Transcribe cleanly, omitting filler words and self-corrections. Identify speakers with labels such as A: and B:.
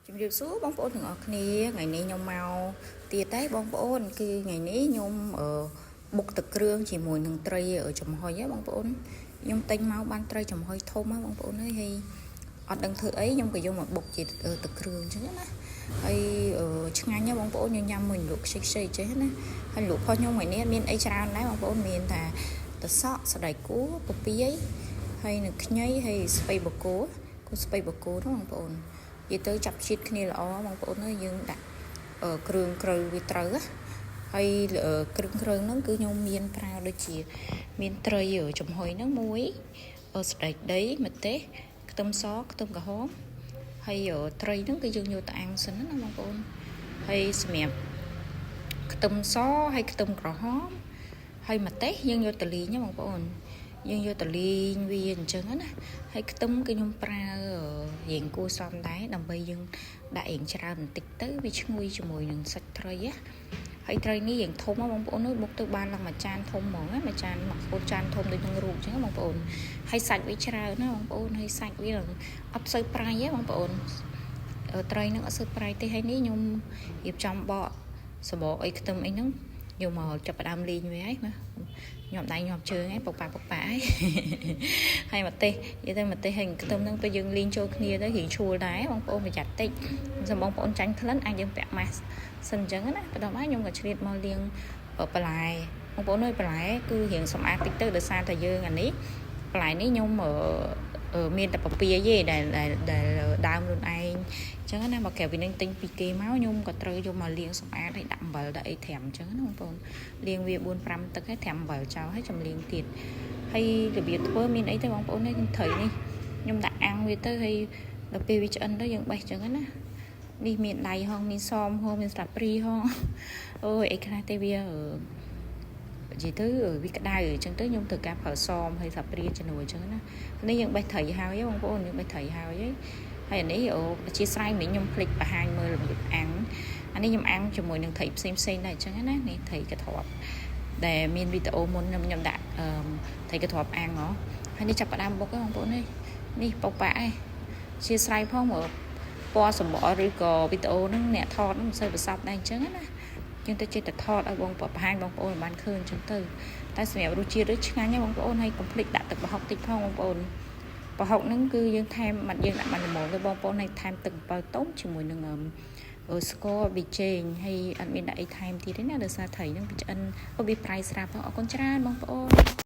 A: ជំរាបសួរបងប្អូនទាំងអស់គ្នាថ្ងៃនេះខ្ញុំមកទៀតដែរបងប្អូនគឺថ្ងៃនេះខ្ញុំបុកទឹកគ្រឿងជាមួយនឹងត្រីចំហុយបងប្អូនខ្ញុំទិញមកបានត្រីចំហុយធំបងប្អូនអើយហើយអត់ដឹងធ្វើអីខ្ញុំក៏យកមកបុកជាទឹកគ្រឿងអញ្ចឹងណាហើយឆ្ងាញ់ណាបងប្អូនខ្ញុំញ៉ាំមួយលក់ខ្ចីៗចេះណាហើយលក់ផុសខ្ញុំថ្ងៃនេះមានអីច្រើនដែរបងប្អូនមានថាតសក់សណ្តែកគួរពពាយហើយនឹងខ្ញីហើយស្ពៃបកគោស្ពៃបកគោហ្នឹងបងប្អូននិយាយទៅចាប់ជាតិគ្នាល្អបងប្អូនអើយយើងដាក់គ្រឿងក្រៅវាត្រូវហើយគ្រឿងក្រៅហ្នឹងគឺខ្ញុំមានប្រើដូចជាមានត្រីចំហុយហ្នឹងមួយសណ្តែកដីម្ទេសខ្ទឹមសខ្ទឹមក្រហមហើយត្រីហ្នឹងគឺយើងយកទៅអាំងសិនណាបងប្អូនហើយសម្រាប់ខ្ទឹមសហើយខ្ទឹមក្រហមហើយម្ទេសយើងយកទៅលីងណាបងប្អូនយើងយកទៅលីងវាអញ្ចឹងណាហើយខ្ទឹមគឺខ្ញុំប្រើរៀងគួរសមដែរដើម្បីយើងដាក់រៀងច្រើនបន្តិចទៅវាឈ្ងុយជាមួយនឹងសាច់ត្រីណាហើយត្រីនេះរៀងធំបងប្អូនអើយបុកទៅបានឡើងមួយចានធំហ្មងណាមួយចានមកពោតចានធំដូចនឹងរូបអញ្ចឹងបងប្អូនហើយសាច់វាច្រើនណាបងប្អូនហើយសាច់វាអត់សូវប្រៃទេបងប្អូនត្រីនឹងអត់សូវប្រៃទេហើយនេះខ្ញុំរៀបចំបកសបកអីខ្ទឹមអីហ្នឹងយកមកចាប់ផ្ដើមលីងវាហើយខ្ញុំដៃខ្ញុំជើងហើយពុកប៉ាហើយម្ទេសនិយាយទៅម្ទេសហើយខ្ទឹមហ្នឹងពេលយើងលីងចូលគ្នាទៅរៀងឈួលដែរបងប្អូនប្រយ័ត្នតិចសម្បងប្អូនចាញ់ក្លិនអាចយើងពាក់ម៉ាស់សិនអញ្ចឹងណាក៏ដល់ហើយខ្ញុំក៏ឆ្លៀតមកលាងបន្លែបងប្អូនអើយបន្លែគឺរៀងសម្អាតតិចទៅដោយសារតែយើងអានេះបន្លែនេះខ្ញុំមានតែពពាយទេដែលដើមខ្លួនឯងអញ្ចឹងណាមកក្រៅពីនឹងទិញពីគេមកខ្ញុំក៏ត្រូវយកមកលាងសម្អាតហើយដាក់អំបិលដាក់អីត្រាំអញ្ចឹងណាបងប្អូនលាងវា 4-5 ទឹកហើយត្រាំអំបិលចោលហើយចំលាងទៀតហើយរបៀបធ្វើមានអីទៅបងប្អូននេះត្រីនេះខ្ញុំដាក់អាំងវាទៅហើយដល់ពេលវាឆ្អិនទៅយើងបេះអញ្ចឹងណានេះមានដៃហងមានសមហងមានស្លាបព្រីហងអូយអីខ្លះទេវានិយាយទៅវាក្តៅអញ្ចឹងទៅខ្ញុំត្រូវការប្រើសមហើយស្លាបព្រាជំនួយអញ្ចឹងណានេះយើងបេះត្រីហើយបងប្អូនយើងបេះត្រីហើយហើយអានេះអធិស្ឋានមិញខ្ញុំភ្លេចបង្ហាញមើលរបៀបអាំងអានេះខ្ញុំអាំងជាមួយនឹងត្រីផ្សេងដែរអញ្ចឹងណានេះត្រីកទ្របដែលមានវីដេអូមុនខ្ញុំដាក់ត្រីកទ្របអាំងហ៎ហើយនេះចាប់ផ្ដើមបុកហ្នឹងបងប្អូននេះពុកប៉ាអធិស្ឋានផងមើលពណ៌សម្បកឬក៏វីដេអូហ្នឹងអ្នកថតហ្នឹងមិនសូវប្រសពដែរអញ្ចឹងណាយើងទៅចេះតែថតឲ្យបងបង្ហាញបងប្អូនបានឃើញអញ្ចឹងទៅតែសម្រាប់រសជាតិឆ្ងាញ់ណាបងប្អូនហើយកុំភ្លេចដាក់ទឹកប្រហុកតិចផងបងប្អូនប្រហុកហ្នឹងគឺយើងថែមបាត់យើងដាក់បានល្មមទៅបងប្អូនហើយថែមទឹកអំពិលទុំជាមួយនឹងស្ករប៊ីចេងហើយអត់មានដាក់អីថែមទៀតទេណាដោយសារត្រីហ្នឹងវាឆ្អិនវាប្រៃស្រាប់ផងអរគុណច្រើនបងប្អូន